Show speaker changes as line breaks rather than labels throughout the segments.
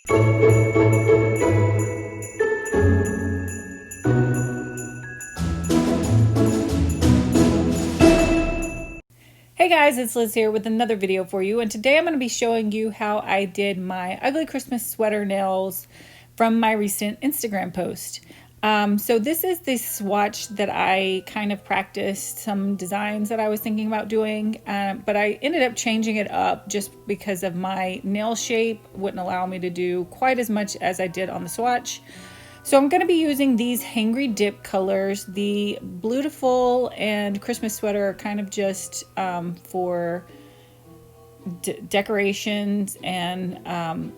Hey guys, it's Liz here with another video for you, and today I'm going to be showing you how I did my ugly Christmas sweater nails from my recent Instagram post. So this is the swatch that I kind of practiced some designs that I was thinking about doing, but I ended up changing it up just because of my nail shape wouldn't allow me to do quite as much as I did on the swatch. So I'm going to be using these Hangry Dip colors. The Blue-tiful and Christmas sweater are kind of just for decorations, and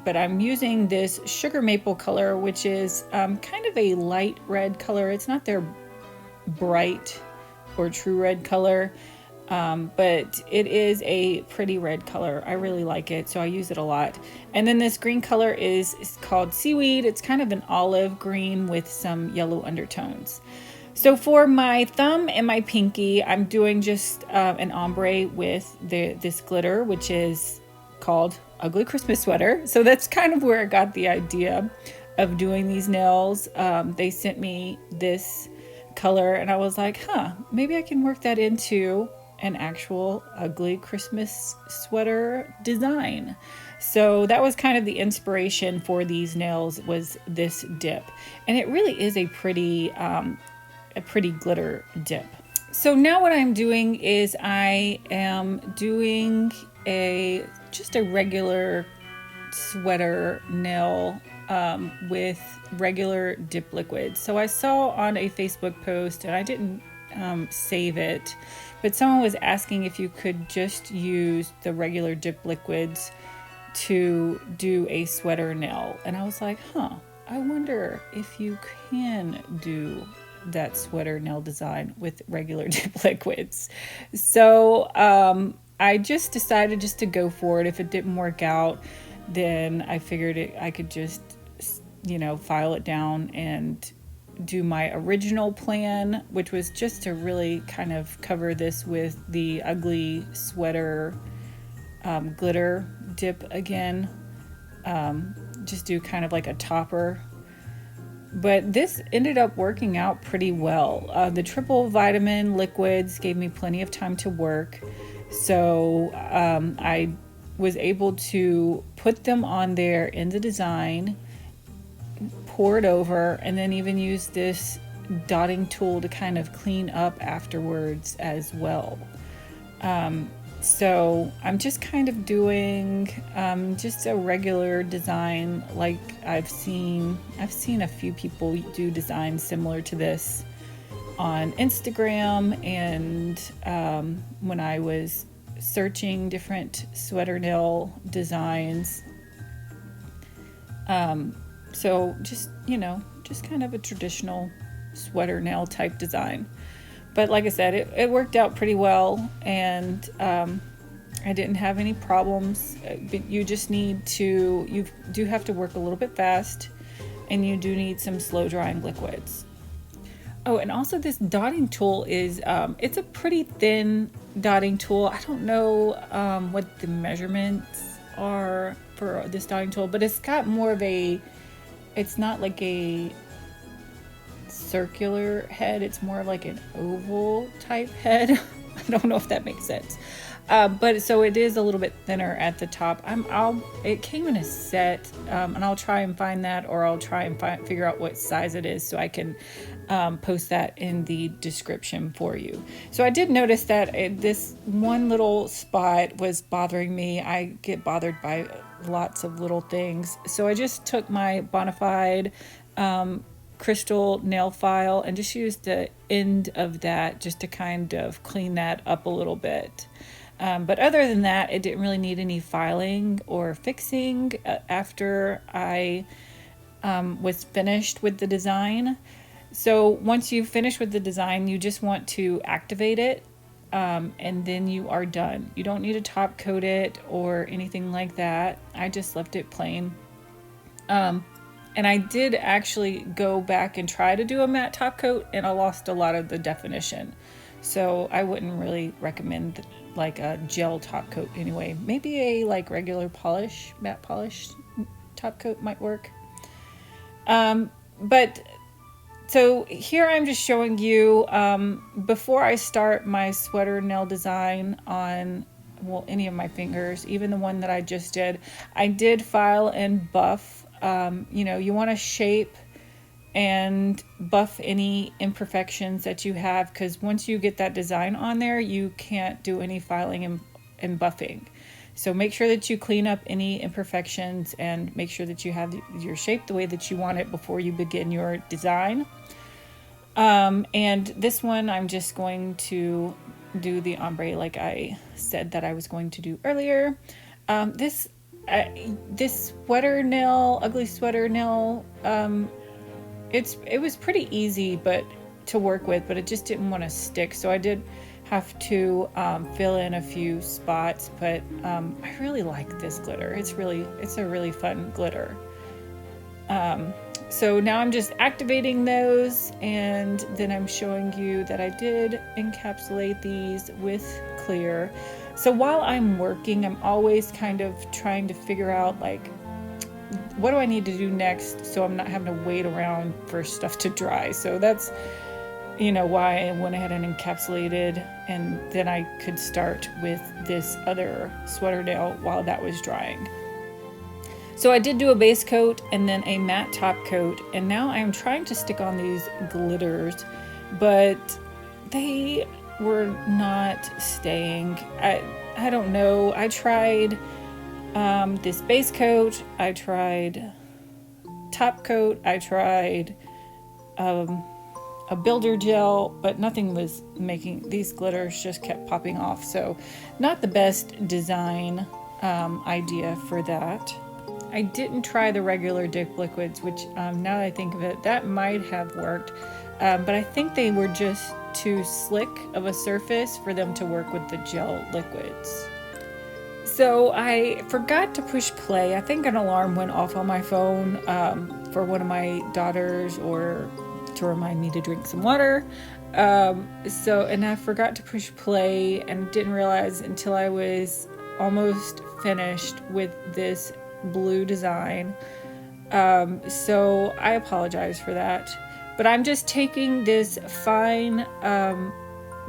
but I'm using this sugar maple color, which is kind of a light red color. It's not their bright or true red color. But it is a pretty red color. I really like it, so I use it a lot. And then this green color is called Seaweed. It's kind of an olive green with some yellow undertones. So for my thumb and my pinky, I'm doing just an ombre with this glitter, which is called Ugly Christmas Sweater. So that's kind of where I got the idea of doing these nails. They sent me this color, and I was like, maybe I can work that into an actual ugly Christmas sweater design. So that was kind of the inspiration for these nails, was this dip, and it really is a pretty glitter dip. So now what I'm doing is I am doing just a regular sweater nail with regular dip liquid. So I saw on a Facebook post, and I didn't save it, but someone was asking if you could just use the regular dip liquids to do a sweater nail, and I was like, I wonder if you can do that sweater nail design with regular dip liquids. So I just decided just to go for it. If it didn't work out, then I figured I could just, file it down and do my original plan, which was just to really kind of cover this with the ugly sweater glitter dip again. Just do kind of like a topper. But this ended up working out pretty well. The triple vitamin liquids gave me plenty of time to work. So I was able to put them on there in the design, pour it over, and then even use this dotting tool to kind of clean up afterwards as well. So I'm just kind of doing just a regular design like I've seen a few people do designs similar to this on Instagram, and when I was searching different sweater nail designs. So just kind of a traditional sweater nail type design. But like I said, it worked out pretty well, and I didn't have any problems. But you do have to work a little bit fast, and you do need some slow drying liquids. Oh, and also this dotting tool is, it's a pretty thin dotting tool. I don't know what the measurements are for this dotting tool, but it's got more of it's not like a circular head, it's more like an oval type head. I don't know if that makes sense. But so it is a little bit thinner at the top. It came in a set, and I'll try and find that, or I'll try and figure out what size it is so I can post that in the description for you. So I did notice that this one little spot was bothering me. I get bothered by lots of little things. So I just took my Bonafide crystal nail file and just used the end of that just to kind of clean that up a little bit. But other than that, it didn't really need any filing or fixing after I was finished with the design. So once you finish with the design, you just want to activate it, and then you are done. You don't need to top coat it or anything like that. I just left it plain. And I did actually go back and try to do a matte top coat, and I lost a lot of the definition. So I wouldn't really recommend like a gel top coat anyway. Maybe a like regular polish, matte polish top coat might work. But so here I'm just showing you, before I start my sweater nail design on, well, any of my fingers, even the one that I just did, I did file and buff. You know, you want to shape and buff any imperfections that you have, because once you get that design on there, you can't do any filing and buffing. So make sure that you clean up any imperfections and make sure that you have your shape the way that you want it before you begin your design. And this one, I'm just going to do the ombre like I said that I was going to do earlier. This sweater nail, ugly sweater nail, it was pretty easy but to work with, but it just didn't want to stick. So I did have to fill in a few spots, but I really like this glitter. It's a really fun glitter. So now I'm just activating those, and then I'm showing you that I did encapsulate these with clear. So while I'm working, I'm always kind of trying to figure out like, what do I need to do next so I'm not having to wait around for stuff to dry. So that's, you know, why I went ahead and encapsulated, and then I could start with this other sweater nail while that was drying. So I did do a base coat and then a matte top coat, and now I'm trying to stick on these glitters, but they were not staying. I don't know. I tried this base coat, I tried top coat, I tried a builder gel, but nothing was making, these glitters just kept popping off. So not the best design idea for that. I didn't try the regular dip liquids, which now that I think of it, that might have worked, but I think they were just too slick of a surface for them to work with the gel liquids. So I forgot to push play. I think an alarm went off on my phone for one of my daughters, or to remind me to drink some water. And I forgot to push play and didn't realize until I was almost finished with this blue design. So I apologize for that. But I'm just taking this fine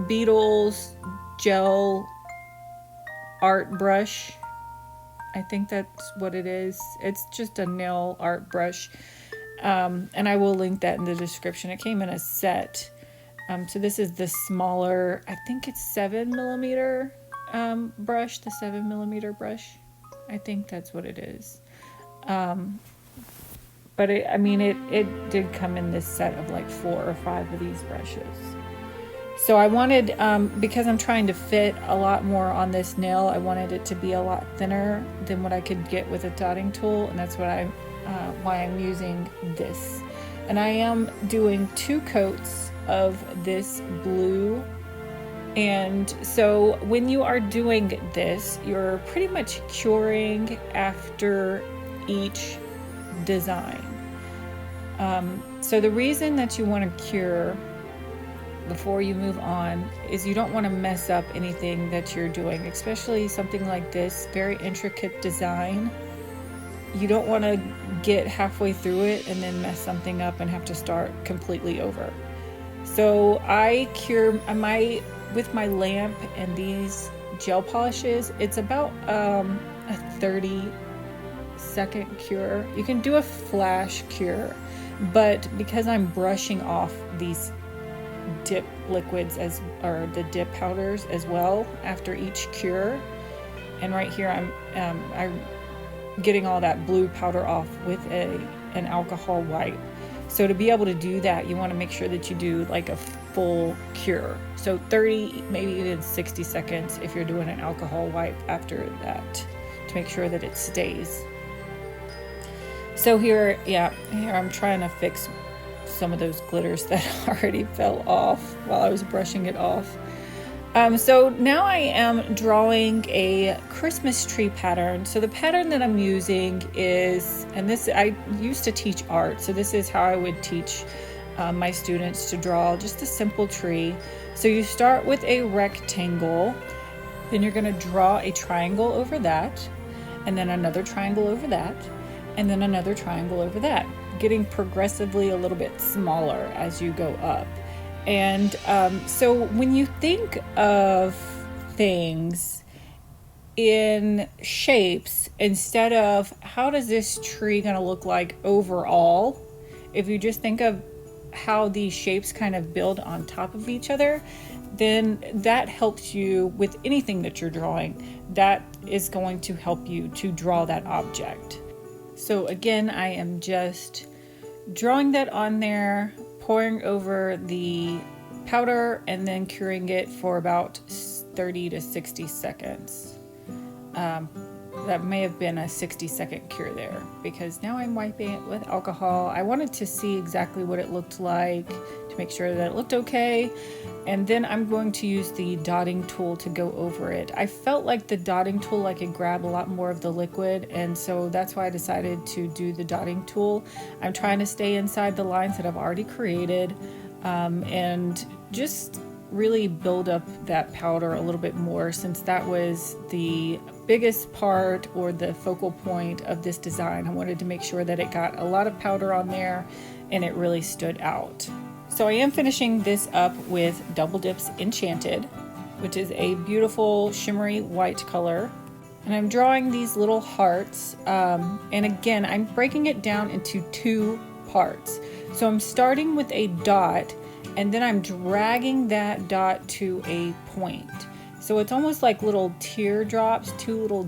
Beetles Gel art brush. I think that's what it is. It's just a nail art brush. And I will link that in the description. It came in a set. So this is the smaller, I think it's 7mm brush, the 7mm brush. I think that's what it is. But it did come in this set of like 4 or 5 of these brushes. So I wanted, because I'm trying to fit a lot more on this nail, I wanted it to be a lot thinner than what I could get with a dotting tool, and that's why I'm using this. And I am doing 2 coats of this blue. And so when you are doing this, you're pretty much curing after each design. So the reason that you want to cure before you move on is you don't want to mess up anything that you're doing, especially something like this, very intricate design. You don't want to get halfway through it and then mess something up and have to start completely over. So I cure with my lamp and these gel polishes, it's about a 30-second cure. You can do a flash cure, but because I'm brushing off these dip liquids or the dip powders as well after each cure, and right here I'm getting all that blue powder off with an alcohol wipe. So to be able to do that, you want to make sure that you do like a full cure. So 30, maybe even 60 seconds if you're doing an alcohol wipe after that, to make sure that it stays. So here I'm trying to fix some of those glitters that already fell off while I was brushing it off. So now I am drawing a Christmas tree pattern. So the pattern that I'm using is, and this, I used to teach art, so this is how I would teach my students to draw just a simple tree. So you start with a rectangle, then you're going to draw a triangle over that, and then another triangle over that, and then another triangle over that, getting progressively a little bit smaller as you go up. And so when you think of things in shapes, instead of how does this tree going to look like overall, if you just think of how these shapes kind of build on top of each other, then that helps you with anything that you're drawing. That is going to help you to draw that object. So again, I am just drawing that on there, pouring over the powder, and then curing it for about 30 to 60 seconds. That may have been a 60-second cure there, because now I'm wiping it with alcohol. I wanted to see exactly what it looked like to make sure that it looked okay. And then I'm going to use the dotting tool to go over it. I felt like the dotting tool, I could grab a lot more of the liquid, and so that's why I decided to do the dotting tool. I'm trying to stay inside the lines that I've already created, and just really build up that powder a little bit more, since that was the biggest part or the focal point of this design. I wanted to make sure that it got a lot of powder on there and it really stood out. So I am finishing this up with Double Dips Enchanted, which is a beautiful shimmery white color. And I'm drawing these little hearts. And again, I'm breaking it down into 2 parts. So I'm starting with a dot, and then I'm dragging that dot to a point. So it's almost like little teardrops, 2 little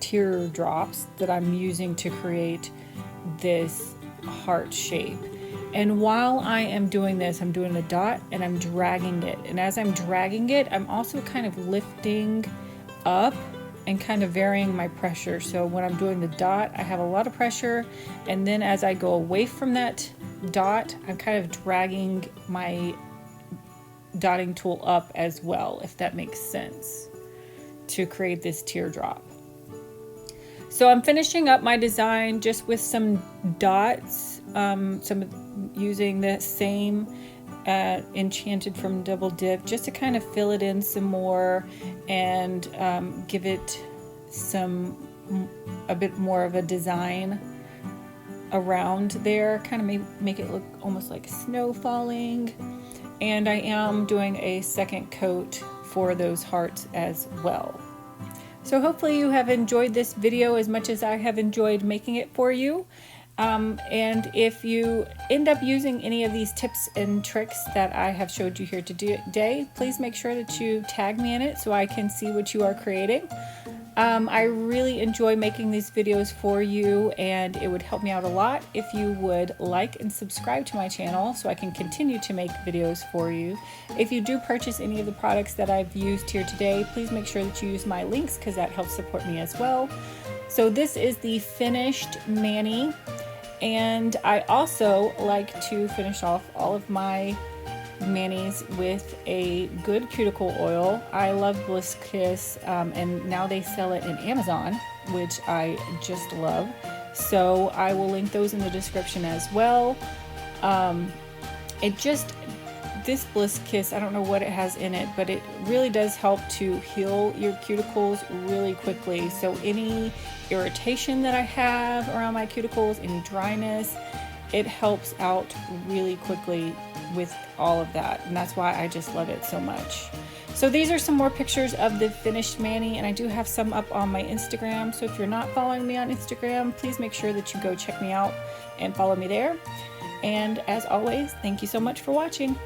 teardrops that I'm using to create this heart shape. And while I am doing this, I'm doing a dot and I'm dragging it. And as I'm dragging it, I'm also kind of lifting up and kind of varying my pressure. So when I'm doing the dot, I have a lot of pressure. And then as I go away from that dot, I'm kind of dragging my dotting tool up as well, if that makes sense, to create this teardrop. So I'm finishing up my design just with some dots, using the same Enchanted from Double Dip, just to kind of fill it in some more and give it a bit more of a design around there, kind of make it look almost like snow falling. And I am doing a second coat for those hearts as well. So hopefully you have enjoyed this video as much as I have enjoyed making it for you. And if you end up using any of these tips and tricks that I have showed you here today, please make sure that you tag me in it so I can see what you are creating. I really enjoy making these videos for you, and it would help me out a lot if you would like and subscribe to my channel so I can continue to make videos for you. If you do purchase any of the products that I've used here today, please make sure that you use my links, because that helps support me as well. So this is the finished mani, and I also like to finish off all of my manis with a good cuticle oil. I love Bliss Kiss, and now they sell it in Amazon, which I just love. So I will link those in the description as well. This Bliss Kiss, I don't know what it has in it, but it really does help to heal your cuticles really quickly. So any irritation that I have around my cuticles, any dryness, it helps out really quickly with all of that, and that's why I just love it so much. So these are some more pictures of the finished mani, and I do have some up on my Instagram, so if you're not following me on Instagram, please make sure that you go check me out and follow me there. And as always, thank you so much for watching.